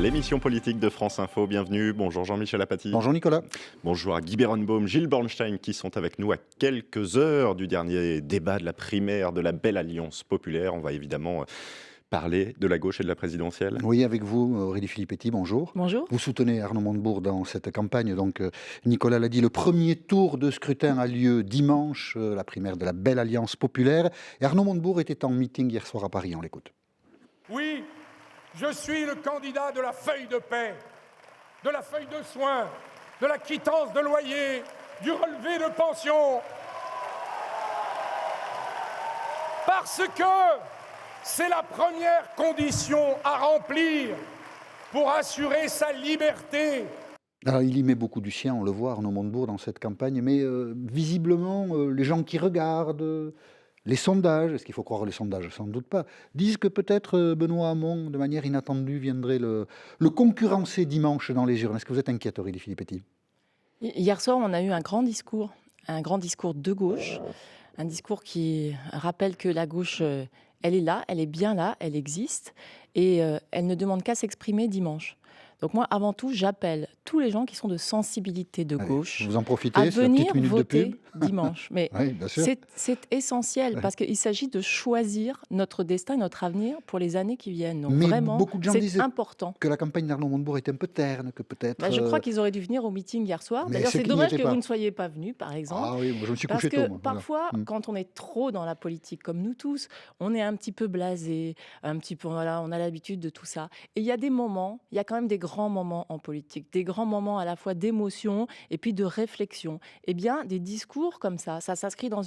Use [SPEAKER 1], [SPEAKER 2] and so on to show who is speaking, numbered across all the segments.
[SPEAKER 1] L'émission politique de France Info, bienvenue. Bonjour Jean-Michel Apathy.
[SPEAKER 2] Bonjour Nicolas.
[SPEAKER 1] Bonjour à Guy Berenbaum, Gilles Bornstein qui sont avec nous à quelques heures du dernier débat de la primaire de la belle alliance populaire. On va évidemment parler de la gauche et de la présidentielle.
[SPEAKER 2] Oui, avec vous, Aurélie Filippetti, bonjour.
[SPEAKER 3] Bonjour.
[SPEAKER 2] Vous soutenez Arnaud Montebourg dans cette campagne. Donc, Nicolas l'a dit, le premier tour de scrutin a lieu dimanche, la primaire de la belle alliance populaire. Et Arnaud Montebourg était en meeting hier soir à Paris, on l'écoute.
[SPEAKER 4] Oui, je suis le candidat de la feuille de paix, de la feuille de soins, de la quittance de loyer, du relevé de pension. Parce que c'est la première condition à remplir pour assurer sa liberté.
[SPEAKER 2] Alors, il y met beaucoup du sien, on le voit, Arnaud Montebourg, dans cette campagne. Mais visiblement, les gens qui regardent... Les sondages, est-ce qu'il faut croire les sondages? Sans doute pas. Disent que peut-être Benoît Hamon, de manière inattendue, viendrait le concurrencer dimanche dans les urnes. Est-ce que vous êtes inquiète, Aurélie Filippetti?
[SPEAKER 3] Hier soir, on a eu un grand discours de gauche, un discours qui rappelle que la gauche, elle est là, elle est bien là, elle existe, et elle ne demande qu'à s'exprimer dimanche. Donc moi, avant tout, j'appelle tous les gens qui sont de sensibilité de gauche
[SPEAKER 2] vous en profitez,
[SPEAKER 3] à
[SPEAKER 2] c'est la
[SPEAKER 3] venir
[SPEAKER 2] petite minute de
[SPEAKER 3] voter
[SPEAKER 2] pub.
[SPEAKER 3] dimanche. Mais
[SPEAKER 2] Oui, bien sûr.
[SPEAKER 3] c'est essentiel parce qu'il s'agit de choisir notre destin, notre avenir pour les années qui viennent. Donc
[SPEAKER 2] Mais
[SPEAKER 3] vraiment,
[SPEAKER 2] beaucoup de gens
[SPEAKER 3] c'est
[SPEAKER 2] disaient
[SPEAKER 3] important.
[SPEAKER 2] que la campagne d'Arnaud Montebourg était un peu terne, que peut-être...
[SPEAKER 3] Je crois qu'ils auraient dû venir au meeting hier soir.
[SPEAKER 2] Mais
[SPEAKER 3] D'ailleurs,
[SPEAKER 2] ceux
[SPEAKER 3] c'est
[SPEAKER 2] qui n'y
[SPEAKER 3] dommage
[SPEAKER 2] étaient
[SPEAKER 3] que
[SPEAKER 2] pas.
[SPEAKER 3] vous ne soyez pas venus, par exemple.
[SPEAKER 2] Ah oui, moi je me suis
[SPEAKER 3] Parce
[SPEAKER 2] couché
[SPEAKER 3] que
[SPEAKER 2] tôt. Moi.
[SPEAKER 3] parfois,
[SPEAKER 2] Voilà.
[SPEAKER 3] quand on est trop dans la politique, comme nous tous, on est un petit peu blasé, un petit peu, voilà, on a l'habitude de tout ça. Et il y a des moments, il y a quand même des grands moments en politique, des grands moments à la fois d'émotion et puis de réflexion. Eh bien, des discours comme ça s'inscrit dans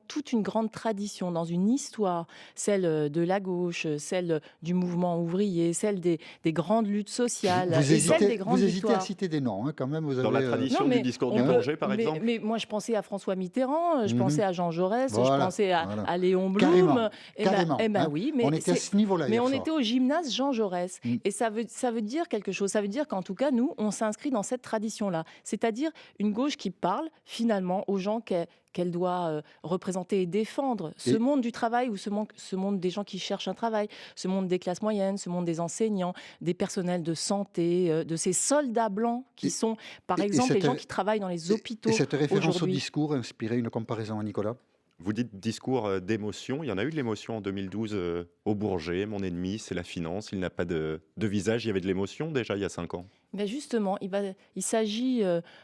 [SPEAKER 3] toute une grande tradition, dans une histoire, celle de la gauche, celle du mouvement ouvrier, celle des grandes luttes sociales,
[SPEAKER 2] Vous
[SPEAKER 3] et celle des grandes
[SPEAKER 2] hésitez à
[SPEAKER 3] victoires.
[SPEAKER 2] citer des noms, hein, quand même. Vous
[SPEAKER 1] Dans
[SPEAKER 2] avez,
[SPEAKER 1] la tradition
[SPEAKER 3] Non, mais
[SPEAKER 1] du discours
[SPEAKER 3] on
[SPEAKER 1] du
[SPEAKER 3] peut-
[SPEAKER 1] Bourget, par exemple.
[SPEAKER 3] Mais moi, je pensais à François Mitterrand, je
[SPEAKER 2] Mhm.
[SPEAKER 3] pensais à Jean Jaurès, je
[SPEAKER 2] Voilà,
[SPEAKER 3] pensais
[SPEAKER 2] voilà.
[SPEAKER 3] à Léon Blum.
[SPEAKER 2] Carrément,
[SPEAKER 3] Eh ben
[SPEAKER 2] hein.
[SPEAKER 3] oui,
[SPEAKER 2] On était à ce niveau-là
[SPEAKER 3] mais
[SPEAKER 2] hier
[SPEAKER 3] on
[SPEAKER 2] soir.
[SPEAKER 3] était au gymnase Jean Jaurès.
[SPEAKER 2] Mm.
[SPEAKER 3] Et ça veut dire quelque chose. Ça veut dire qu'en tout cas, nous, on s'inscrit dans cette tradition-là. C'est-à-dire une gauche qui parle finalement aux gens qu'elle doit représenter et défendre. Ce monde du travail ou ce monde des gens qui cherchent un travail, ce monde des classes moyennes, ce monde des enseignants, des personnels de santé, de ces soldats blancs qui sont, par exemple, les gens qui travaillent dans les hôpitaux
[SPEAKER 2] Et cette référence au
[SPEAKER 3] aujourd'hui.
[SPEAKER 2] discours inspirait une comparaison à Nicolas?
[SPEAKER 1] Vous dites discours d'émotion. Il y en a eu de l'émotion en 2012 au Bourget. Mon ennemi, c'est la finance. Il n'a pas de visage. Il y avait de l'émotion déjà il y a 5 ans.
[SPEAKER 3] Mais justement, il s'agit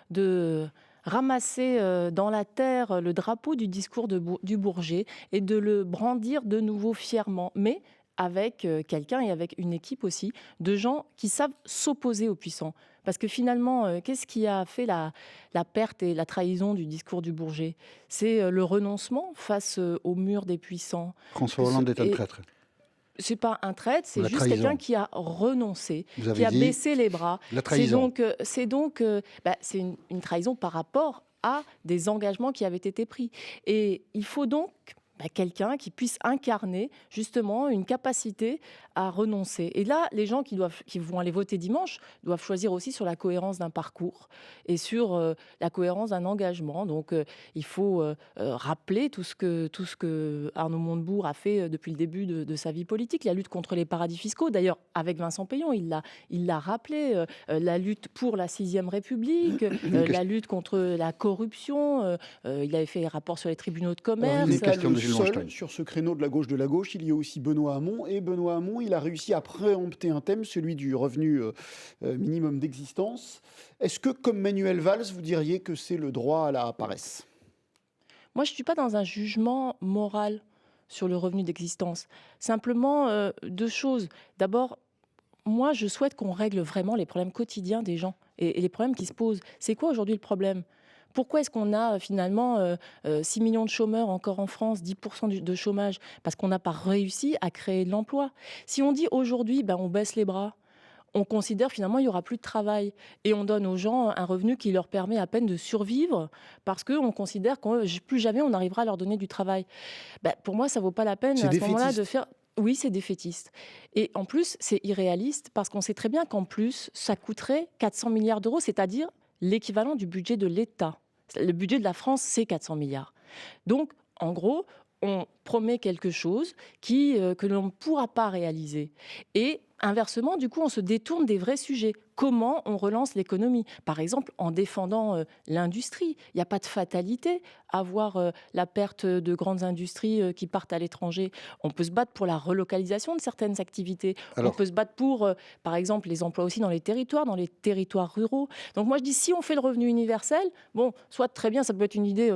[SPEAKER 3] de ramasser dans la terre le drapeau du discours du Bourget et de le brandir de nouveau fièrement, mais avec quelqu'un et avec une équipe aussi de gens qui savent s'opposer aux puissants. Parce que finalement, qu'est-ce qui a fait la perte et la trahison du discours du Bourget? C'est le renoncement face au mur des puissants.
[SPEAKER 2] François Hollande est un
[SPEAKER 3] Et-
[SPEAKER 2] traître.
[SPEAKER 3] C'est pas un traître, c'est
[SPEAKER 2] La
[SPEAKER 3] juste
[SPEAKER 2] trahison.
[SPEAKER 3] quelqu'un qui a renoncé,
[SPEAKER 2] Vous avez
[SPEAKER 3] qui a
[SPEAKER 2] dit
[SPEAKER 3] baissé les bras.
[SPEAKER 2] la trahison.
[SPEAKER 3] C'est une trahison par rapport à des engagements qui avaient été pris. Et il faut donc quelqu'un qui puisse incarner justement une capacité à renoncer. Et là, les gens qui vont aller voter dimanche doivent choisir aussi sur la cohérence d'un parcours et sur la cohérence d'un engagement. Donc il faut rappeler tout ce que Arnaud Montebourg a fait depuis le début de sa vie politique, la lutte contre les paradis fiscaux. D'ailleurs, avec Vincent Peillon, il l'a rappelé, la lutte pour la 6e République, la lutte contre la corruption. Il avait fait un rapport sur les tribunaux de commerce.
[SPEAKER 2] Une question de Gilles
[SPEAKER 5] Seul
[SPEAKER 2] Bornstein.
[SPEAKER 5] sur ce créneau de la gauche, il y a aussi Benoît Hamon. Et Benoît Hamon, il a réussi à préempter un thème, celui du revenu minimum d'existence. Est-ce que, comme Manuel Valls, vous diriez que c'est le droit à la paresse?
[SPEAKER 3] Moi, je ne suis pas dans un jugement moral sur le revenu d'existence. Simplement, deux choses. D'abord, moi, je souhaite qu'on règle vraiment les problèmes quotidiens des gens et les problèmes qui se posent. C'est quoi aujourd'hui le problème ? Pourquoi est-ce qu'on a finalement 6 millions de chômeurs encore en France, 10% de chômage? Parce qu'on n'a pas réussi à créer de l'emploi. Si on dit aujourd'hui, on baisse les bras, on considère finalement il n'y aura plus de travail et on donne aux gens un revenu qui leur permet à peine de survivre parce qu'on considère que plus jamais on arrivera à leur donner du travail. Pour moi, ça ne vaut pas la peine
[SPEAKER 5] C'est
[SPEAKER 3] à ce moment-là de
[SPEAKER 5] défaitiste.
[SPEAKER 3] faire... Oui, c'est défaitiste. Et en plus, c'est irréaliste parce qu'on sait très bien qu'en plus, ça coûterait 400 milliards d'euros, c'est-à-dire l'équivalent du budget de l'État. Le budget de la France, c'est 400 milliards. Donc, en gros, on promet quelque chose que l'on ne pourra pas réaliser. Et inversement, du coup, on se détourne des vrais sujets. Comment on relance l'économie ? Par exemple, en défendant l'industrie. Il n'y a pas de fatalité à voir la perte de grandes industries qui partent à l'étranger. On peut se battre pour la relocalisation de certaines activités.
[SPEAKER 2] Alors-
[SPEAKER 3] On peut se battre pour, par exemple, les emplois aussi dans les territoires ruraux. Donc moi, je dis, si on fait le revenu universel, bon, soit très bien, ça peut être une idée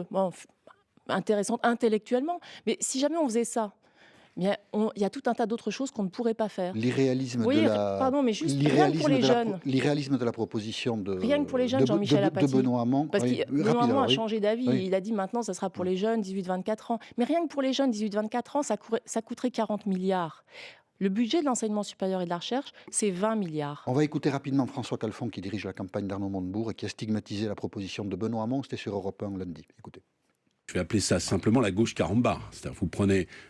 [SPEAKER 3] intéressante intellectuellement, mais si jamais on faisait ça, bien, il y a tout un tas d'autres choses qu'on ne pourrait pas faire.
[SPEAKER 2] L'irréalisme
[SPEAKER 3] Oui,
[SPEAKER 2] de la...
[SPEAKER 3] pardon, mais juste rien que pour les jeunes.
[SPEAKER 2] L'irréalisme de la proposition de...
[SPEAKER 3] Rien que pour les jeunes, Jean-Michel
[SPEAKER 2] de
[SPEAKER 3] Apathy.
[SPEAKER 2] Benoît Hamon.
[SPEAKER 3] Parce
[SPEAKER 2] Oui,
[SPEAKER 3] que Benoît
[SPEAKER 2] rapide,
[SPEAKER 3] Hamon a
[SPEAKER 2] oui.
[SPEAKER 3] changé d'avis.
[SPEAKER 2] Oui.
[SPEAKER 3] Il a dit maintenant, ça sera pour les jeunes 18-24 ans. Mais rien que pour les jeunes 18-24 ans, ça coûterait 40 milliards. Le budget de l'enseignement supérieur et de la recherche, c'est 20 milliards.
[SPEAKER 2] On va écouter rapidement François Calfon qui dirige la campagne d'Arnaud Montebourg et qui a stigmatisé la proposition de Benoît Hamon. C'était sur Europe 1 lundi. Écoutez.
[SPEAKER 6] Je vais appeler ça simplement la gauche carambar. C'est-à-dire,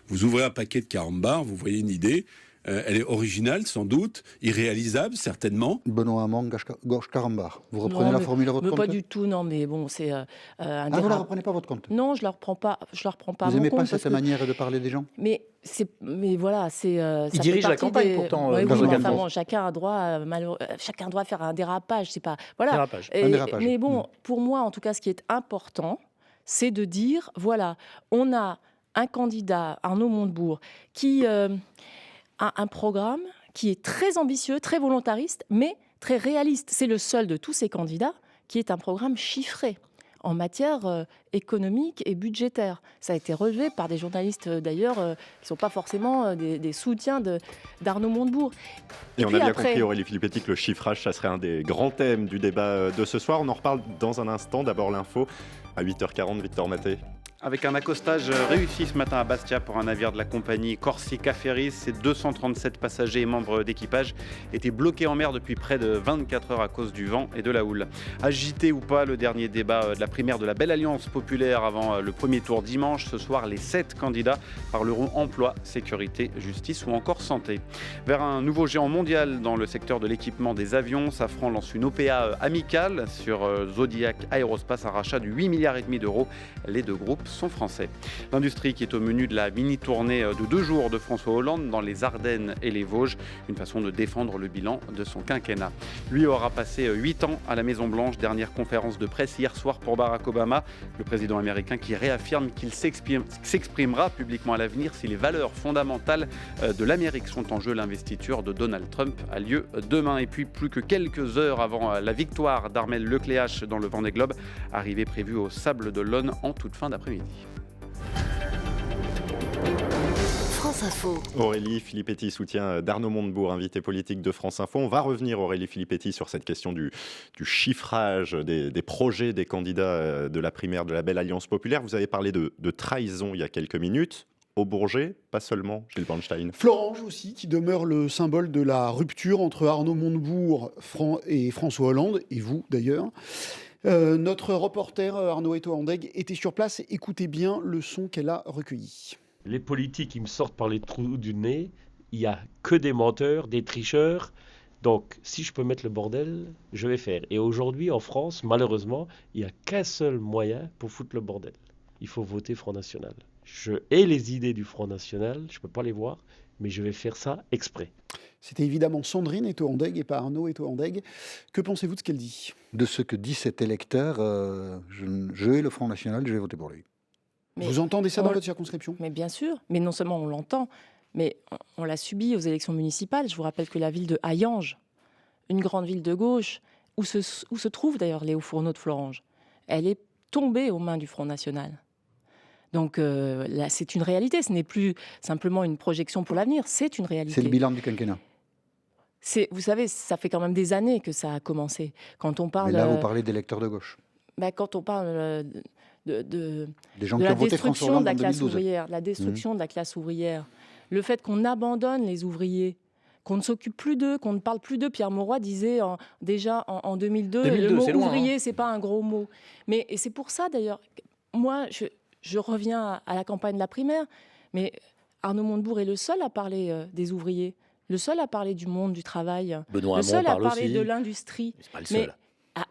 [SPEAKER 6] vous ouvrez un paquet de carambar, vous voyez une idée, elle est originale sans doute, irréalisable certainement.
[SPEAKER 2] Benoît Hamon, gauche carambar. Vous reprenez
[SPEAKER 3] Non,
[SPEAKER 2] la formule à votre compte?
[SPEAKER 3] Pas du tout, non, mais bon, c'est un
[SPEAKER 2] vous ne la reprenez pas à votre compte?
[SPEAKER 3] Non, je ne la reprends pas. Je la reprends pas.
[SPEAKER 2] Vous
[SPEAKER 3] à mon
[SPEAKER 2] n'aimez
[SPEAKER 3] compte
[SPEAKER 2] pas cette
[SPEAKER 3] parce que-
[SPEAKER 2] manière de parler des gens?
[SPEAKER 3] Mais voilà, c'est.
[SPEAKER 7] Il dirige la campagne, pourtant,
[SPEAKER 3] Oui,
[SPEAKER 7] François
[SPEAKER 3] mais
[SPEAKER 7] Calfon.
[SPEAKER 3] enfin bon, chacun a droit, chacun doit faire un dérapage. C'est pas. Voilà.
[SPEAKER 7] Dérapage.
[SPEAKER 3] Et-
[SPEAKER 2] Un dérapage.
[SPEAKER 3] Mais bon, pour moi, en tout cas, ce qui est important, c'est de dire voilà, on a un candidat, Arnaud Montebourg, qui a un programme qui est très ambitieux, très volontariste, mais très réaliste. C'est le seul de tous ces candidats qui est un programme chiffré en matière économique et budgétaire. Ça a été relevé par des journalistes d'ailleurs qui ne sont pas forcément des soutiens d'Arnaud Montebourg.
[SPEAKER 1] Et on
[SPEAKER 3] puis
[SPEAKER 1] a bien
[SPEAKER 3] après-
[SPEAKER 1] compris, Aurélie Filippetti, que le chiffrage, ça serait un des grands thèmes du débat de ce soir. On en reparle dans un instant. D'abord l'info à 8h40, Victor Maté.
[SPEAKER 8] Avec un accostage réussi ce matin à Bastia pour un navire de la compagnie Corsica Ferries, ses 237 passagers et membres d'équipage étaient bloqués en mer depuis près de 24 heures à cause du vent et de la houle. Agité ou pas, le dernier débat de la primaire de la Belle Alliance Populaire avant le premier tour dimanche. Ce soir, les 7 candidats parleront emploi, sécurité, justice ou encore santé. Vers un nouveau géant mondial dans le secteur de l'équipement des avions, Safran lance une OPA amicale sur Zodiac Aerospace, un rachat de 8,5 milliards d'euros. Les deux groupes sont français. L'industrie qui est au menu de la mini-tournée de 2 jours de François Hollande dans les Ardennes et les Vosges, une façon de défendre le bilan de son quinquennat. Lui aura passé 8 ans à la Maison-Blanche, dernière conférence de presse hier soir pour Barack Obama, le président américain qui réaffirme qu'il s'exprimera publiquement à l'avenir si les valeurs fondamentales de l'Amérique sont en jeu. L'investiture de Donald Trump a lieu demain. Et puis plus que quelques heures avant la victoire d'Armel Lecléache dans le Vendée Globe, arrivée prévue au Sable d'Olonne en toute fin d'après-midi.
[SPEAKER 9] France Info.
[SPEAKER 1] Aurélie Filippetti, soutien d'Arnaud Montebourg, invité politique de France Info. On va revenir, Aurélie Filippetti, sur cette question du chiffrage des projets des candidats de la primaire de la Belle Alliance Populaire. Vous avez parlé de trahison il y a quelques minutes. Au Bourget, pas seulement Gilles Bornstein.
[SPEAKER 5] Florange aussi, qui demeure le symbole de la rupture entre Arnaud Montebourg et François Hollande, et vous d'ailleurs. Notre reporter Arnaud Etoandeg était sur place. Écoutez bien le son qu'elle a recueilli.
[SPEAKER 10] Les politiques, ils me sortent par les trous du nez. Il n'y a que des menteurs, des tricheurs. Donc, si je peux mettre le bordel, je vais faire. Et aujourd'hui, en France, malheureusement, il n'y a qu'un seul moyen pour foutre le bordel. Il faut voter Front National. Je hais les idées du Front National, je ne peux pas les voir, mais je vais faire ça exprès.
[SPEAKER 5] C'était évidemment Sandrine Etoandeg et pas Arnaud Etoandeg. Que pensez-vous de ce qu'elle dit ?
[SPEAKER 2] De ce que dit cet électeur, je hais le Front National, je vais voter pour lui.
[SPEAKER 3] Mais
[SPEAKER 5] Vous entendez ça dans votre circonscription ?
[SPEAKER 3] Mais bien sûr, mais non seulement on l'entend, mais on l'a subi aux élections municipales. Je vous rappelle que la ville de Hayange, une grande ville de gauche, où se trouve d'ailleurs Léo Fourneau de Florange, elle est tombée aux mains du Front National. Donc là, c'est une réalité, ce n'est plus simplement une projection pour l'avenir, c'est une réalité.
[SPEAKER 2] C'est le bilan du quinquennat.
[SPEAKER 3] Vous savez, ça fait quand même des années que ça a commencé. Quand on parle,
[SPEAKER 2] Mais là, vous parlez d'électeurs de gauche.
[SPEAKER 3] quand on parle de
[SPEAKER 2] Des gens
[SPEAKER 3] de
[SPEAKER 2] qui
[SPEAKER 3] la
[SPEAKER 2] ont voté François
[SPEAKER 3] destruction
[SPEAKER 2] Hollande
[SPEAKER 3] de la
[SPEAKER 2] en
[SPEAKER 3] classe
[SPEAKER 2] 2012.
[SPEAKER 3] ouvrière, la destruction de la classe ouvrière, le fait qu'on abandonne les ouvriers, qu'on ne s'occupe plus d'eux, qu'on ne parle plus d'eux. Pierre Mauroy disait déjà en 2002,
[SPEAKER 7] 2002,
[SPEAKER 3] le mot
[SPEAKER 7] c'est loin,
[SPEAKER 3] ouvrier, c'est pas un gros mot. Et c'est pour ça d'ailleurs, moi, je reviens à la campagne de la primaire, mais Arnaud Montebourg est le seul à parler des ouvriers, le seul à parler du monde du travail,
[SPEAKER 7] Benoît
[SPEAKER 3] le
[SPEAKER 7] Hamon
[SPEAKER 3] seul à
[SPEAKER 7] parle
[SPEAKER 3] parler
[SPEAKER 7] aussi.
[SPEAKER 3] de l'industrie.
[SPEAKER 7] Mais c'est pas le
[SPEAKER 3] Mais
[SPEAKER 7] seul.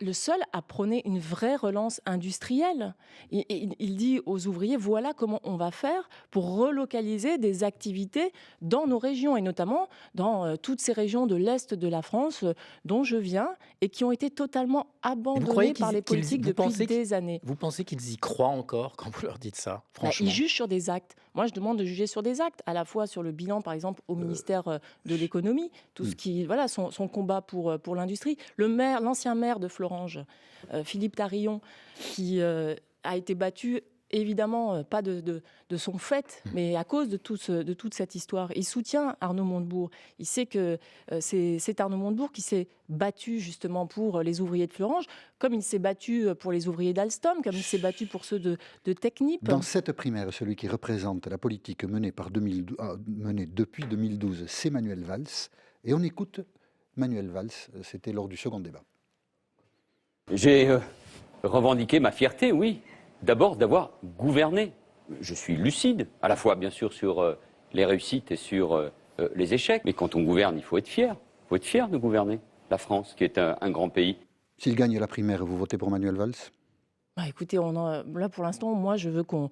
[SPEAKER 3] le seul à prôner une vraie relance industrielle. Il dit aux ouvriers, voilà comment on va faire pour relocaliser des activités dans nos régions, et notamment dans toutes ces régions de l'Est de la France dont je viens, et qui ont été totalement abandonnées par les politiques depuis des années.
[SPEAKER 7] Vous pensez qu'ils y croient encore quand vous leur dites ça, franchement?
[SPEAKER 3] Ils jugent sur des actes. Moi, je demande de juger sur des actes, à la fois sur le bilan, par exemple, au ministère de l'économie, tout ce qui, voilà, son combat pour l'industrie. L'ancien maire de Florange, Philippe Tarillon, qui a été battu, évidemment, pas de son fait, mais à cause de toute cette histoire. Il soutient Arnaud Montebourg. Il sait que c'est Arnaud Montebourg qui s'est battu justement pour les ouvriers de Florange, comme il s'est battu pour les ouvriers d'Alstom, comme il s'est battu pour ceux de Technip.
[SPEAKER 2] Dans cette primaire, celui qui représente la politique menée depuis 2012, c'est Manuel Valls. Et on écoute Manuel Valls, c'était lors du second débat.
[SPEAKER 11] J'ai revendiqué ma fierté, oui. D'abord d'avoir gouverné. Je suis lucide, à la fois bien sûr sur les réussites et sur les échecs. Mais quand on gouverne, il faut être fier. Il faut être fier de gouverner la France, qui est un grand pays.
[SPEAKER 2] S'il gagne la primaire, vous votez pour Manuel Valls?
[SPEAKER 3] Écoutez, là pour l'instant, moi je veux qu'on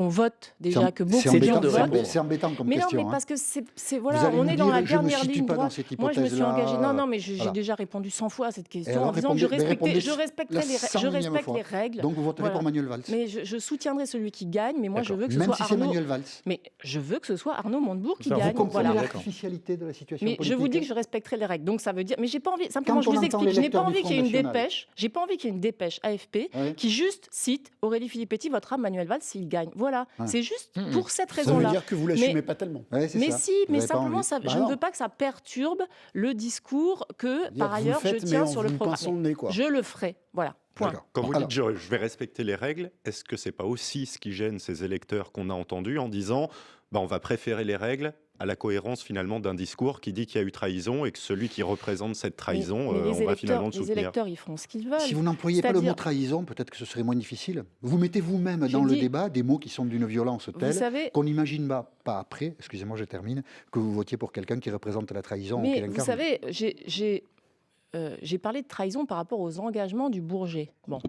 [SPEAKER 3] vote déjà, que beaucoup
[SPEAKER 2] de
[SPEAKER 3] gens
[SPEAKER 2] votent. C'est embêtant comme question.
[SPEAKER 3] Mais non, mais parce que voilà, on est dans la dernière ligne droite. Moi je me suis engagée. Non, mais j'ai déjà répondu 100 fois à cette question en disant que je respecte les règles.
[SPEAKER 2] Donc vous voterez pour Manuel Valls.
[SPEAKER 3] Mais je soutiendrai celui qui gagne, mais moi je veux que ce soit
[SPEAKER 2] Même si c'est Manuel Valls.
[SPEAKER 3] Mais je veux que ce soit Arnaud Montebourg qui gagne.
[SPEAKER 2] Vous comprenez l'artificialité de la situation politique.
[SPEAKER 3] Mais je vous dis que je respecterai les règles. Donc ça veut dire. Mais j'ai pas envie. Simplement, je vous explique. Je n'ai pas envie qu'il y ait une dépêche. J'ai pas envie qu'il y ait une dépêche AFP qui juste cite Aurélie Filippetti votera Manuel Valls s'il gagne. Voilà, c'est juste pour cette raison-là.
[SPEAKER 5] Ça veut dire que vous l'assumez pas tellement.
[SPEAKER 3] Mais simplement, je ne veux pas que ça perturbe le discours que, par ailleurs, je tiens sur le programme. Je le ferai. Voilà. Point.
[SPEAKER 1] Quand vous dites je vais respecter les règles, est-ce que c'est pas aussi ce qui gêne ces électeurs qu'on a entendus en disant on va préférer les règles à la cohérence finalement d'un discours qui dit qu'il y a eu trahison et que celui qui représente cette trahison, on va finalement le soutenir.
[SPEAKER 3] Les électeurs, ils font ce qu'ils veulent.
[SPEAKER 2] Si vous n'employez pas le mot trahison, peut-être que ce serait moins difficile. Vous mettez vous-même dans le débat des mots qui sont d'une violence telle qu'on n'imagine pas après, excusez-moi, je termine, que vous votiez pour quelqu'un qui représente la trahison.
[SPEAKER 3] Mais vous savez, j'ai parlé de trahison par rapport aux engagements du Bourget. Bon,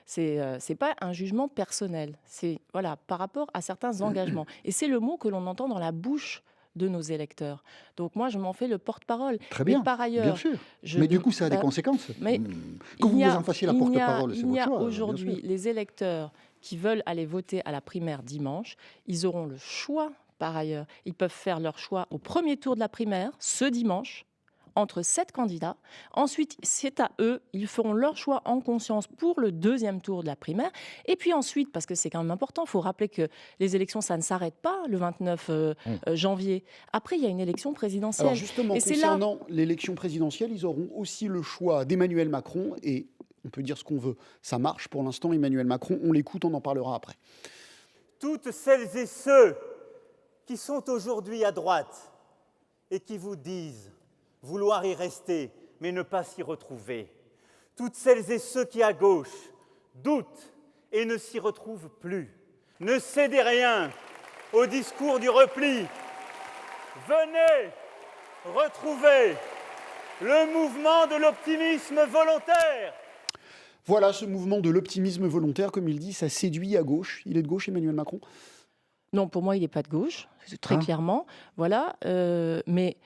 [SPEAKER 3] c'est pas un jugement personnel, c'est par rapport à certains engagements. Et c'est le mot que l'on entend dans la bouche de nos électeurs. Donc moi, je m'en fais le porte-parole.
[SPEAKER 2] Très bien,
[SPEAKER 3] par ailleurs,
[SPEAKER 2] bien sûr. Mais du coup, ça a des conséquences.
[SPEAKER 3] Mais
[SPEAKER 2] que vous en fassiez la porte-parole, c'est votre choix.
[SPEAKER 3] Il y a aujourd'hui les électeurs qui veulent aller voter à la primaire dimanche. Ils auront le choix, par ailleurs. Ils peuvent faire leur choix au premier tour de la primaire, ce dimanche, entre 7 candidats. Ensuite, c'est à eux, ils feront leur choix en conscience pour le deuxième tour de la primaire. Et puis ensuite, parce que c'est quand même important, il faut rappeler que les élections, ça ne s'arrête pas le 29 janvier. Après, il y a une élection présidentielle.
[SPEAKER 5] Alors justement, concernant l'élection présidentielle, ils auront aussi le choix d'Emmanuel Macron. Et on peut dire ce qu'on veut. Ça marche pour l'instant, Emmanuel Macron. On l'écoute, on en parlera après.
[SPEAKER 12] Toutes celles et ceux qui sont aujourd'hui à droite et qui vous disent vouloir y rester, mais ne pas s'y retrouver. Toutes celles et ceux qui, à gauche, doutent et ne s'y retrouvent plus. Ne cédez rien au discours du repli. Venez retrouver le mouvement de l'optimisme volontaire.
[SPEAKER 5] Voilà, ce mouvement de l'optimisme volontaire, comme il dit, ça séduit à gauche. Il est de gauche, Emmanuel Macron ?
[SPEAKER 3] Non, pour moi, il n'est pas de gauche, très clairement. Voilà, mais...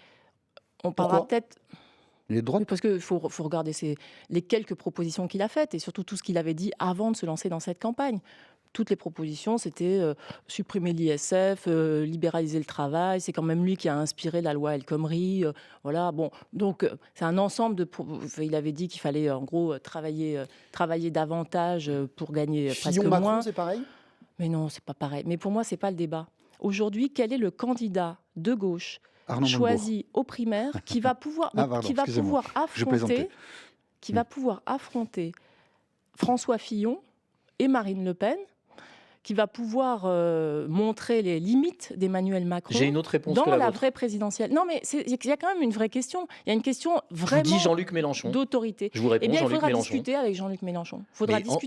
[SPEAKER 3] On parlera peut-être.
[SPEAKER 2] Les droits.
[SPEAKER 3] Parce qu'il faut regarder les quelques propositions qu'il a faites et surtout tout ce qu'il avait dit avant de se lancer dans cette campagne. Toutes les propositions, c'était supprimer l'ISF, libéraliser le travail. C'est quand même lui qui a inspiré la loi El Khomri. Voilà, bon. Donc, c'est un ensemble de. Il avait dit qu'il fallait, en gros, travailler davantage pour gagner presque moins.
[SPEAKER 5] Macron, c'est pareil ?
[SPEAKER 3] Mais non, c'est pas pareil. Mais pour moi, c'est pas le débat. Aujourd'hui, quel est le candidat de gauche choisi aux primaires qui va pouvoir, affronter François Fillon et Marine Le Pen, qui va pouvoir montrer les limites d'Emmanuel Macron.
[SPEAKER 7] J'ai une autre réponse
[SPEAKER 3] dans la vraie présidentielle. Non, mais il y a quand même une vraie question. Il y a une question vraiment
[SPEAKER 7] Jean-Luc Mélenchon.
[SPEAKER 3] D'autorité.
[SPEAKER 7] Je vous réponds,
[SPEAKER 3] il faudra
[SPEAKER 7] Mélenchon.
[SPEAKER 3] discuter avec Jean-Luc Mélenchon.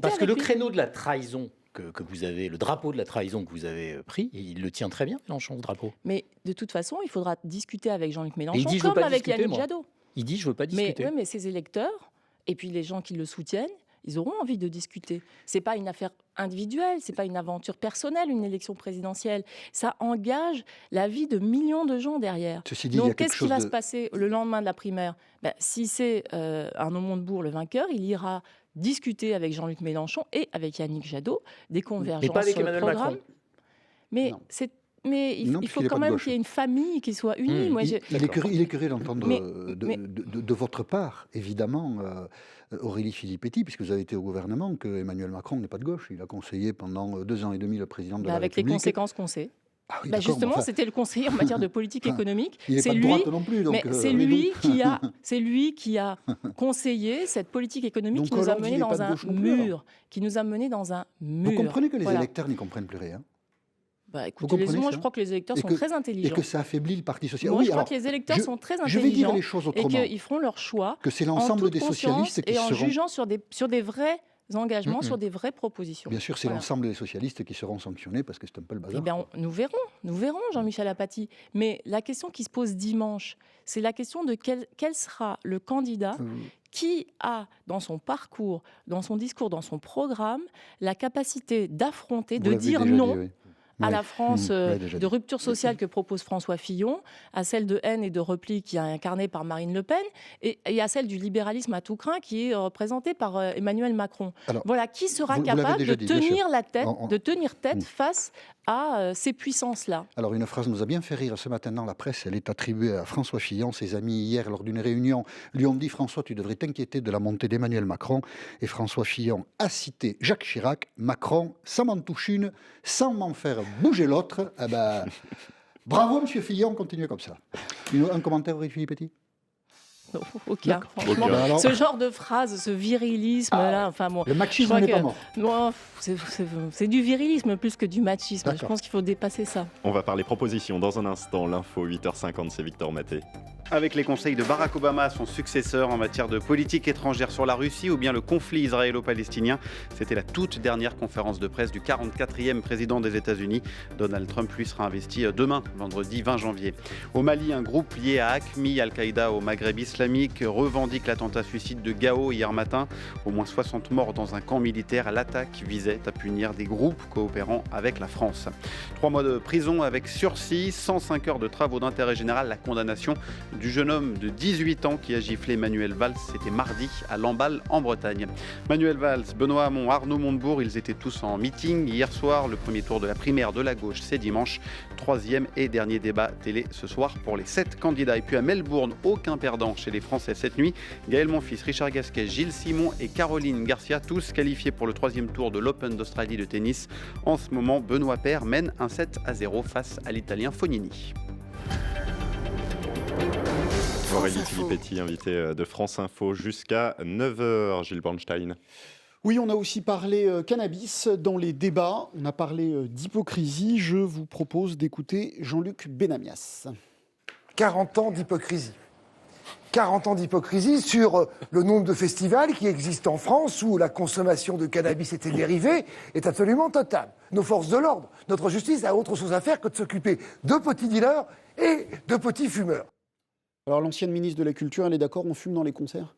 [SPEAKER 7] Parce que le créneau de la trahison que vous avez, le drapeau de la trahison que vous avez pris, il le tient très bien, Mélenchon, le drapeau.
[SPEAKER 3] Mais de toute façon, il faudra discuter avec Jean-Luc Mélenchon, comme avec Yannick Jadot.
[SPEAKER 7] Il dit, je ne veux pas discuter.
[SPEAKER 3] Mais ses électeurs Et puis les gens qui le soutiennent, ils auront envie de discuter. C'est pas une affaire individuelle, c'est pas une aventure personnelle, une élection présidentielle. Ça engage la vie de millions de gens derrière.
[SPEAKER 2] Ceci dit,
[SPEAKER 3] Donc,
[SPEAKER 2] il y a quelque
[SPEAKER 3] qu'est-ce qui va
[SPEAKER 2] chose
[SPEAKER 3] se passer le lendemain de la primaire ? Si c'est Arnaud Montebourg le vainqueur, il ira discuter avec Jean-Luc Mélenchon et avec Yannick Jadot des convergences
[SPEAKER 7] Mais pas avec
[SPEAKER 3] sur le
[SPEAKER 7] Emmanuel
[SPEAKER 3] programme.
[SPEAKER 7] Macron.
[SPEAKER 3] Mais
[SPEAKER 5] Non.
[SPEAKER 3] il
[SPEAKER 2] Non,
[SPEAKER 3] faut
[SPEAKER 2] puisqu'il est
[SPEAKER 3] quand
[SPEAKER 2] pas de
[SPEAKER 3] même
[SPEAKER 2] gauche.
[SPEAKER 3] qu'il y ait une famille qui soit unie. Moi,
[SPEAKER 2] Il est curieux d'entendre
[SPEAKER 3] Mais-
[SPEAKER 2] de votre part, évidemment, Aurélie Filippetti, puisque vous avez été au gouvernement, que Emmanuel Macron n'est pas de gauche. Il a conseillé pendant 2 ans et demi le président de la
[SPEAKER 3] avec les
[SPEAKER 2] République.
[SPEAKER 3] conséquences qu'on sait.
[SPEAKER 2] Ah oui, d'accord,
[SPEAKER 3] Justement,
[SPEAKER 2] enfin,
[SPEAKER 3] c'était le conseiller en matière de politique économique.
[SPEAKER 2] il n'est pas de droite non plus. Donc,
[SPEAKER 3] C'est lui qui a conseillé cette politique économique
[SPEAKER 5] Donc
[SPEAKER 3] qui nous a
[SPEAKER 5] Hollande, il
[SPEAKER 3] menés
[SPEAKER 5] est pas
[SPEAKER 3] dans
[SPEAKER 5] de
[SPEAKER 3] un
[SPEAKER 5] gauche non plus, alors.
[SPEAKER 3] mur. Qui nous a menés dans un mur.
[SPEAKER 2] Vous comprenez que les
[SPEAKER 3] Voilà.
[SPEAKER 2] électeurs n'y comprennent plus rien.
[SPEAKER 3] Écoutez,
[SPEAKER 2] comprenez
[SPEAKER 3] moi,
[SPEAKER 2] ça
[SPEAKER 3] je crois que les électeurs
[SPEAKER 2] Et
[SPEAKER 3] sont
[SPEAKER 2] que-
[SPEAKER 3] très
[SPEAKER 2] Et
[SPEAKER 3] intelligents.
[SPEAKER 2] que ça affaiblit le Parti socialiste.
[SPEAKER 3] Moi,
[SPEAKER 2] Oui,
[SPEAKER 3] je crois
[SPEAKER 2] alors,
[SPEAKER 3] que les électeurs sont très
[SPEAKER 2] je vais dire
[SPEAKER 3] intelligents
[SPEAKER 2] les choses
[SPEAKER 3] et
[SPEAKER 2] autrement.
[SPEAKER 3] qu'ils feront leur choix
[SPEAKER 2] Que c'est
[SPEAKER 3] en
[SPEAKER 2] l'ensemble
[SPEAKER 3] toute
[SPEAKER 2] des socialistes qui
[SPEAKER 3] conscience et en
[SPEAKER 2] seront...
[SPEAKER 3] jugeant sur des vrais engagements, sur des vraies propositions.
[SPEAKER 2] Bien sûr, c'est
[SPEAKER 3] Voilà.
[SPEAKER 2] l'ensemble des socialistes qui seront sanctionnés parce que c'est un peu le bazar.
[SPEAKER 3] Eh bien, nous verrons, Jean-Michel Apathy. Mais la question qui se pose dimanche, c'est la question de quel sera le candidat qui a, dans son parcours, dans son discours, dans son programme, la capacité d'affronter,
[SPEAKER 2] Vous
[SPEAKER 3] de
[SPEAKER 2] l'avez
[SPEAKER 3] dire
[SPEAKER 2] déjà
[SPEAKER 3] non
[SPEAKER 2] dit, oui.
[SPEAKER 3] à
[SPEAKER 2] Oui.
[SPEAKER 3] la France
[SPEAKER 2] Vous l'avez déjà
[SPEAKER 3] de
[SPEAKER 2] dit.
[SPEAKER 3] rupture sociale que propose François Fillon, à celle de haine et de repli qui est incarnée par Marine Le Pen, et à celle du libéralisme à tout crin qui est représentée par Emmanuel Macron.
[SPEAKER 2] Alors,
[SPEAKER 3] Voilà, qui sera
[SPEAKER 2] vous l'avez
[SPEAKER 3] capable
[SPEAKER 2] déjà
[SPEAKER 3] de
[SPEAKER 2] dit, bien sûr.
[SPEAKER 3] tenir la tête,
[SPEAKER 2] On-
[SPEAKER 3] de tenir tête face à ces puissances-là.
[SPEAKER 2] Alors, une phrase nous a bien fait rire ce matin dans la presse. Elle est attribuée à François Fillon. Ses amis, hier, lors d'une réunion, lui ont dit « François, tu devrais t'inquiéter de la montée d'Emmanuel Macron ». Et François Fillon a cité Jacques Chirac. « Macron, sans m'en toucher une, sans m'en faire bouger l'autre. » Eh ben, bravo, monsieur Fillon, continuez comme ça. Un commentaire, Aurélie Filippetti ?
[SPEAKER 3] Non, aucun.
[SPEAKER 2] D'accord.
[SPEAKER 3] Franchement,
[SPEAKER 2] Aucun. Alors-
[SPEAKER 3] ce genre de phrase, ce virilisme-là, enfin bon.
[SPEAKER 2] Le machisme
[SPEAKER 3] je crois
[SPEAKER 2] n'est
[SPEAKER 3] que-
[SPEAKER 2] pas mort.
[SPEAKER 3] Non, c'est du virilisme plus que du machisme. Je
[SPEAKER 2] D'accord.
[SPEAKER 3] pense qu'il faut dépasser ça.
[SPEAKER 1] On va parler propositions dans un instant. L'info 8h50, c'est Victor Maté.
[SPEAKER 8] Avec les conseils de Barack Obama à son successeur en matière de politique étrangère sur la Russie ou bien le conflit israélo-palestinien. C'était la toute dernière conférence de presse du 44e président des États-Unis. Donald Trump, lui, sera investi demain, vendredi 20 janvier. Au Mali, un groupe lié à AQMI, Al-Qaïda au Maghreb islamique, revendique l'attentat suicide de Gao hier matin. Au moins 60 morts dans un camp militaire. L'attaque visait à punir des groupes coopérant avec la France. 3 mois de prison avec sursis, 105 heures de travaux d'intérêt général. La condamnation du jeune homme de 18 ans qui a giflé Manuel Valls, c'était mardi à Lamballe en Bretagne. Manuel Valls, Benoît Hamon, Arnaud Montebourg, ils étaient tous en meeting hier soir. Le premier tour de la primaire de la gauche, c'est dimanche. 3e et dernier débat télé ce soir pour les 7 candidats. Et puis à Melbourne, aucun perdant chez les Français cette nuit. Gaël Monfils, Richard Gasquet, Gilles Simon et Caroline Garcia, tous qualifiés pour le 3e tour de l'Open d'Australie de tennis. En ce moment, Benoît Paire mène un 7-0 face à l'Italien Fognini.
[SPEAKER 1] Aurélie Filippetti, invitée de France Info jusqu'à 9h. Gilles Bornstein.
[SPEAKER 5] Oui, on a aussi parlé cannabis dans les débats. On a parlé d'hypocrisie. Je vous propose d'écouter Jean-Luc Benamias.
[SPEAKER 13] 40 ans d'hypocrisie. 40 ans d'hypocrisie sur le nombre de festivals qui existent en France où la consommation de cannabis et ses dérivés est absolument totale. Nos forces de l'ordre, notre justice a autre chose à faire que de s'occuper de petits dealers et de petits fumeurs.
[SPEAKER 5] Alors l'ancienne ministre de la Culture, elle est d'accord, on fume dans les concerts ?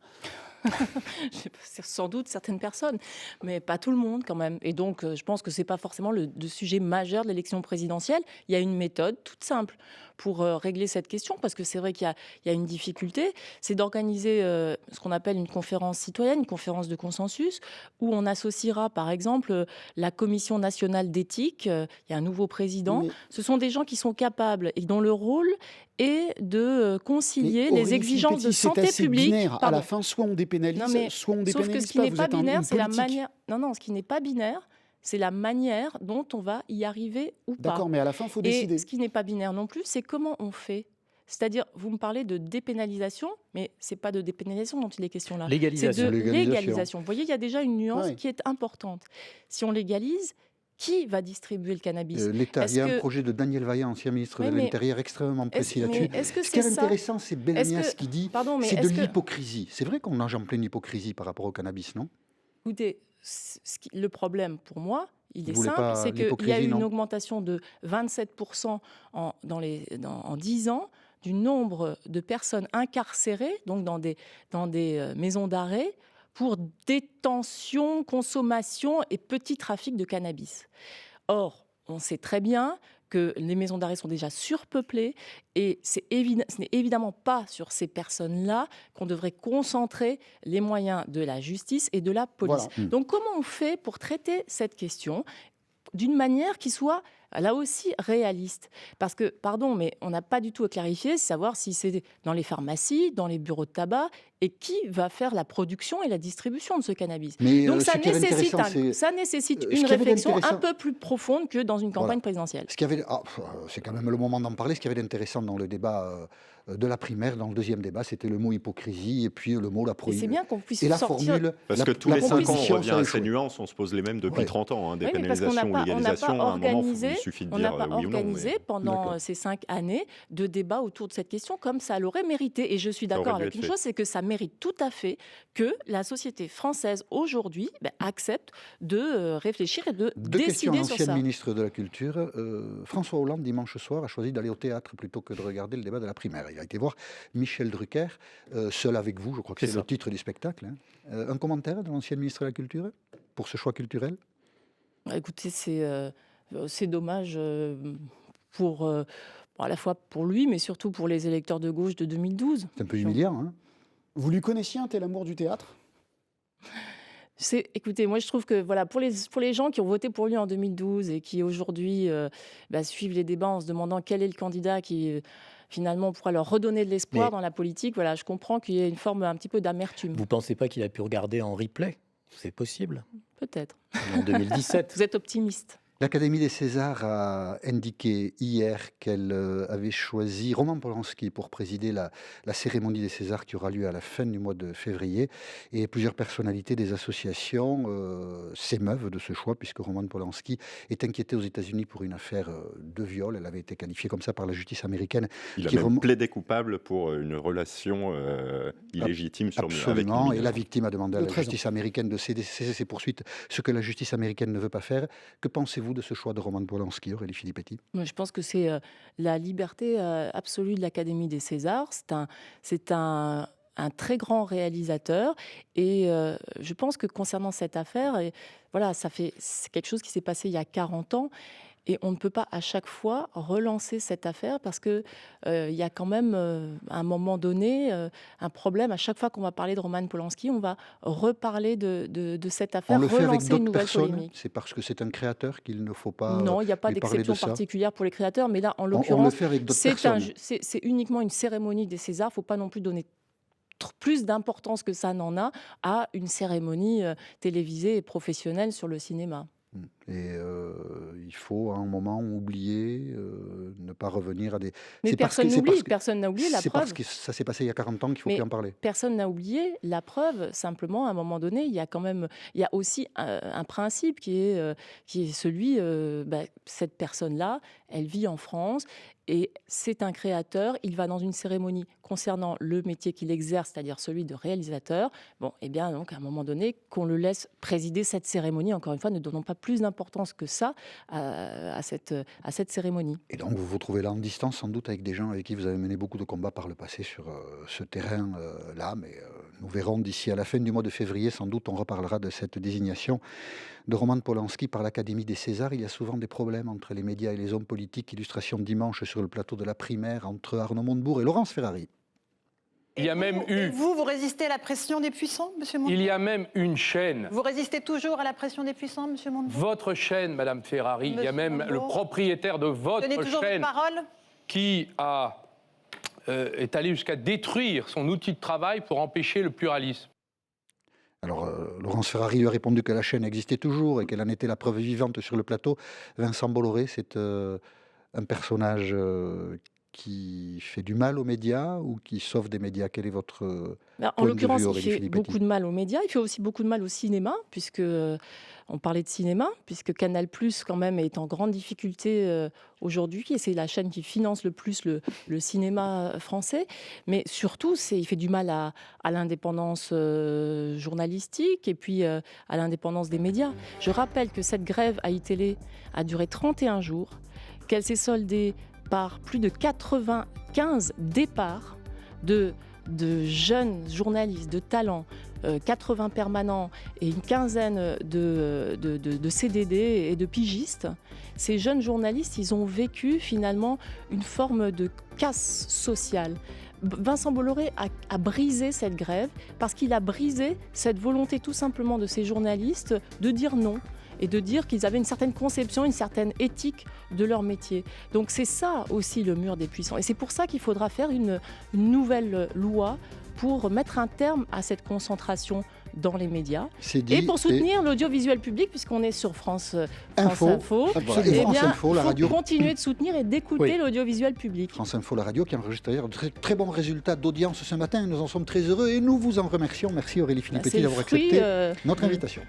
[SPEAKER 3] C'est sans doute certaines personnes, mais pas tout le monde quand même. Et donc, je pense que ce n'est pas forcément le sujet majeur de l'élection présidentielle. Il y a une méthode toute simple pour régler cette question, parce que c'est vrai qu'il y a une difficulté, c'est d'organiser ce qu'on appelle une conférence citoyenne, une conférence de consensus, où on associera par exemple la Commission nationale d'éthique, il y a un nouveau président. Ce sont des gens qui sont capables et dont le rôle est de concilier les exigences de santé publique.
[SPEAKER 5] À la fin, soit on dépénalise, soit on dépénalise
[SPEAKER 3] sauf que ce qui n'est pas
[SPEAKER 5] Vous êtes
[SPEAKER 3] binaire,
[SPEAKER 5] une
[SPEAKER 3] c'est la
[SPEAKER 5] politique.
[SPEAKER 3] manière. Non, ce qui n'est pas binaire, c'est la manière dont on va y arriver ou pas.
[SPEAKER 5] D'accord, mais à la fin, il faut
[SPEAKER 3] Et
[SPEAKER 5] décider.
[SPEAKER 3] ce qui n'est pas binaire non plus, c'est comment on fait. C'est-à-dire, vous me parlez de dépénalisation, mais ce n'est pas de dépénalisation dont il est question là.
[SPEAKER 7] Légalisation.
[SPEAKER 3] C'est de
[SPEAKER 2] Légalisation.
[SPEAKER 3] légalisation. Vous voyez, il y a déjà une nuance
[SPEAKER 5] Ouais.
[SPEAKER 3] qui est importante. Si on légalise, qui va distribuer le cannabis
[SPEAKER 2] L'État, il y a
[SPEAKER 3] Est-ce
[SPEAKER 2] un
[SPEAKER 3] que-
[SPEAKER 2] projet de Daniel Vaillant, ancien ministre
[SPEAKER 3] Oui,
[SPEAKER 2] de
[SPEAKER 3] mais
[SPEAKER 2] l'Intérieur, extrêmement précis
[SPEAKER 3] mais
[SPEAKER 2] là-dessus.
[SPEAKER 3] est-ce que
[SPEAKER 2] Ce qui est
[SPEAKER 3] c'est ça
[SPEAKER 2] intéressant, c'est Benamias
[SPEAKER 3] Est-ce que-
[SPEAKER 2] qui dit
[SPEAKER 3] Pardon, mais
[SPEAKER 2] c'est de
[SPEAKER 3] est-ce que-
[SPEAKER 2] l'hypocrisie. C'est vrai qu'on nage en pleine hypocrisie par rapport au cannabis, non ?
[SPEAKER 3] Écoutez, le problème pour moi, il est
[SPEAKER 2] Vous voulez
[SPEAKER 3] simple,
[SPEAKER 2] pas
[SPEAKER 3] c'est qu'il y a
[SPEAKER 2] l'hypocrisie,
[SPEAKER 3] eu une
[SPEAKER 2] non
[SPEAKER 3] augmentation de 27% en 10 ans du nombre de personnes incarcérées, donc dans des maisons d'arrêt, pour détention, consommation et petit trafic de cannabis. Or, on sait très bien que les maisons d'arrêt sont déjà surpeuplées et ce n'est évidemment pas sur ces personnes-là qu'on devrait concentrer les moyens de la justice et de la police.
[SPEAKER 2] Voilà.
[SPEAKER 3] Donc comment on fait pour traiter cette question d'une manière qui soit là aussi réaliste? Parce que, pardon, mais on n'a pas du tout à clarifier, savoir si c'est dans les pharmacies, dans les bureaux de tabac, et qui va faire la production et la distribution de ce cannabis.
[SPEAKER 2] Mais,
[SPEAKER 3] donc ça
[SPEAKER 2] ce qui est
[SPEAKER 3] nécessite,
[SPEAKER 2] intéressant,
[SPEAKER 3] ça nécessite
[SPEAKER 2] ce
[SPEAKER 3] une
[SPEAKER 2] qui avait
[SPEAKER 3] réflexion un
[SPEAKER 2] d'intéressant-
[SPEAKER 3] peu plus profonde que dans une campagne
[SPEAKER 2] Voilà.
[SPEAKER 3] présidentielle.
[SPEAKER 2] Ce qu'il y avait, c'est quand même le moment d'en parler. Ce qu'il y avait d'intéressant dans le débat de la primaire, dans le deuxième débat, c'était le mot hypocrisie et puis le mot la
[SPEAKER 3] Et
[SPEAKER 2] prohibition.
[SPEAKER 3] c'est bien qu'on puisse
[SPEAKER 2] Et la
[SPEAKER 3] sortir...
[SPEAKER 2] formule.
[SPEAKER 1] Parce que tous les 5 ans, on
[SPEAKER 2] proposition
[SPEAKER 1] revient
[SPEAKER 2] sur
[SPEAKER 1] à
[SPEAKER 2] les
[SPEAKER 1] ces
[SPEAKER 2] choses.
[SPEAKER 1] nuances, on se pose les mêmes depuis
[SPEAKER 2] Ouais.
[SPEAKER 1] 30 ans.
[SPEAKER 3] Oui, mais parce qu'on n'a
[SPEAKER 1] Dépénalisation ou
[SPEAKER 3] pas,
[SPEAKER 1] légalisation, à un moment,
[SPEAKER 3] organisé,
[SPEAKER 1] il suffit de
[SPEAKER 3] on n'a
[SPEAKER 1] dire
[SPEAKER 3] pas
[SPEAKER 1] oui ou non.
[SPEAKER 3] organisé
[SPEAKER 1] mais-
[SPEAKER 3] pendant
[SPEAKER 2] D'accord.
[SPEAKER 3] ces 5 années de débat autour de cette question comme ça l'aurait mérité. Et je suis d'accord
[SPEAKER 1] aurait dû
[SPEAKER 3] avec
[SPEAKER 1] être
[SPEAKER 3] une
[SPEAKER 1] fait.
[SPEAKER 3] chose, c'est que ça mérite tout à fait que la société française aujourd'hui accepte de réfléchir et de
[SPEAKER 2] Deux questions à
[SPEAKER 3] décider sur
[SPEAKER 2] l'ancienne
[SPEAKER 3] ça.
[SPEAKER 2] ministre de la Culture. François Hollande, dimanche soir, a choisi d'aller au théâtre plutôt que de regarder le débat de la primaire. Il a été voir Michel Drucker, seul avec vous, je crois que c'est le titre du spectacle. Hein. Un commentaire de l'ancienne ministre de la Culture pour ce choix culturel?
[SPEAKER 3] Écoutez, c'est dommage pour, à la fois pour lui, mais surtout pour les électeurs de gauche de 2012.
[SPEAKER 2] C'est un peu humiliant. Hein.
[SPEAKER 5] Vous lui connaissiez un tel amour du théâtre?
[SPEAKER 3] Écoutez, moi je trouve que voilà, pour les gens qui ont voté pour lui en 2012 et qui aujourd'hui suivent les débats en se demandant quel est le candidat qui finalement pourra leur redonner de l'espoir
[SPEAKER 7] Mais-
[SPEAKER 3] dans la politique, voilà, je comprends qu'il y ait une forme un petit peu d'amertume.
[SPEAKER 7] Vous pensez pas qu'il a pu regarder en replay? C'est possible.
[SPEAKER 3] Peut-être.
[SPEAKER 7] En 2017.
[SPEAKER 3] Vous êtes optimiste.
[SPEAKER 2] L'Académie des Césars a indiqué hier qu'elle avait choisi Roman Polanski pour présider la cérémonie des Césars qui aura lieu à la fin du mois de février. Et plusieurs personnalités des associations s'émeuvent de ce choix, puisque Roman Polanski est inquiété aux États-Unis pour une affaire de viol. Elle avait été qualifiée comme ça par la justice américaine.
[SPEAKER 1] Il a
[SPEAKER 2] qui
[SPEAKER 1] même plaidé coupable pour une relation illégitime avec
[SPEAKER 2] Absolument.
[SPEAKER 1] une
[SPEAKER 2] Et
[SPEAKER 1] mineure.
[SPEAKER 2] la victime a demandé à
[SPEAKER 5] De
[SPEAKER 2] la
[SPEAKER 5] 13 ans.
[SPEAKER 2] justice américaine de céder ses poursuites, ce que la justice américaine ne veut pas faire. Que pensez-vous de ce choix de Roman Polanski, Aurélie Filippetti?
[SPEAKER 3] Moi, je pense que c'est la liberté absolue de l'Académie des Césars. C'est un très grand réalisateur. Et je pense que concernant cette affaire, voilà, c'est quelque chose qui s'est passé il y a 40 ans. Et on ne peut pas à chaque fois relancer cette affaire parce qu'il y a quand même, à un moment donné, un problème. À chaque fois qu'on va parler de Roman Polanski, on va reparler de cette affaire,
[SPEAKER 2] On le fait avec
[SPEAKER 3] relancer une
[SPEAKER 2] d'autres
[SPEAKER 3] nouvelle
[SPEAKER 2] personnes.
[SPEAKER 3] polémique.
[SPEAKER 2] C'est parce que c'est un créateur qu'il ne faut pas.
[SPEAKER 3] Non, il n'y a pas
[SPEAKER 2] lui parler de
[SPEAKER 3] d'exception
[SPEAKER 2] ça.
[SPEAKER 3] particulière pour les créateurs, mais là, en
[SPEAKER 2] On le
[SPEAKER 3] l'occurrence,
[SPEAKER 2] fait avec d'autres
[SPEAKER 3] c'est
[SPEAKER 2] personnes.
[SPEAKER 3] c'est uniquement une cérémonie des Césars. Il ne faut pas non plus donner plus d'importance que ça n'en a à une cérémonie télévisée et professionnelle sur le cinéma.
[SPEAKER 2] Et il faut à un moment oublier, ne pas revenir à des.
[SPEAKER 3] Mais
[SPEAKER 2] C'est parce
[SPEAKER 3] personne
[SPEAKER 2] que- c'est
[SPEAKER 3] n'oublie,
[SPEAKER 2] parce que-
[SPEAKER 3] personne n'a oublié la
[SPEAKER 2] C'est
[SPEAKER 3] preuve.
[SPEAKER 2] parce que ça s'est passé il y a 40 ans qu'il faut
[SPEAKER 3] Mais
[SPEAKER 2] plus en parler.
[SPEAKER 3] personne n'a oublié la preuve. Simplement, à un moment donné, il y a aussi un principe qui est celui, cette personne-là, elle vit en France et c'est un créateur. Il va dans une cérémonie concernant le métier qu'il exerce, c'est-à-dire celui de réalisateur. Bon, eh bien, donc, à un moment donné, qu'on le laisse présider cette cérémonie. Encore une fois, ne donnons pas plus d'importance que ça à cette cérémonie.
[SPEAKER 2] Et donc vous vous trouvez là en distance sans doute avec des gens avec qui vous avez mené beaucoup de combats par le passé sur ce terrain-là, mais nous verrons d'ici à la fin du mois de février, sans doute on reparlera de cette désignation de Roman Polanski par l'Académie des Césars. Il y a souvent des problèmes entre les médias et les hommes politiques. Illustration dimanche sur le plateau de la primaire entre Arnaud Montebourg et Laurence Ferrari.
[SPEAKER 14] Il y a même eu...
[SPEAKER 15] Vous résistez à la pression des puissants, monsieur Montebourg?
[SPEAKER 14] Il y a même une chaîne.
[SPEAKER 15] Vous résistez toujours à la pression des puissants, monsieur Montebourg?
[SPEAKER 14] Votre chaîne, Madame Ferrari, il y a
[SPEAKER 15] Monsieur
[SPEAKER 14] même
[SPEAKER 15] Montebourg.
[SPEAKER 14] le propriétaire de votre
[SPEAKER 15] Tenez toujours
[SPEAKER 14] chaîne
[SPEAKER 15] votre parole.
[SPEAKER 14] qui est allé jusqu'à détruire son outil de travail pour empêcher le pluralisme.
[SPEAKER 2] Alors, Laurence Ferrari lui a répondu que la chaîne existait toujours et qu'elle en était la preuve vivante sur le plateau. Vincent Bolloré, c'est un personnage qui fait du mal aux médias ou qui sauve des médias? Quel est votre
[SPEAKER 3] En
[SPEAKER 2] point de
[SPEAKER 3] l'occurrence,
[SPEAKER 2] vue,
[SPEAKER 3] il
[SPEAKER 2] Aurélie
[SPEAKER 3] fait
[SPEAKER 2] Filippetti?
[SPEAKER 3] beaucoup de mal aux médias, il fait aussi beaucoup de mal au cinéma, puisque on parlait de cinéma, puisque Canal+, quand même, est en grande difficulté aujourd'hui, et c'est la chaîne qui finance le plus le cinéma français. Mais surtout, il fait du mal à l'indépendance journalistique et puis à l'indépendance des médias. Je rappelle que cette grève à iTélé a duré 31 jours, qu'elle s'est soldée par plus de 95 départs de jeunes journalistes de talent 80 permanents et une quinzaine de CDD et de pigistes, ces jeunes journalistes, ils ont vécu finalement une forme de casse sociale. Vincent Bolloré a brisé cette grève parce qu'il a brisé cette volonté tout simplement de ces journalistes de dire non et de dire qu'ils avaient une certaine conception, une certaine éthique de leur métier. Donc c'est ça aussi le mur des puissants. Et c'est pour ça qu'il faudra faire une nouvelle loi pour mettre un terme à cette concentration dans les médias et pour soutenir l'audiovisuel public, puisqu'on est sur France Info. Eh bien, il faut continuer de soutenir et d'écouter l'audiovisuel public.
[SPEAKER 2] France Info, la radio, qui a enregistré de très bons résultats d'audience ce matin. Nous en sommes très heureux et nous vous en remercions. Merci Aurélie Filippetti d'avoir accepté notre invitation.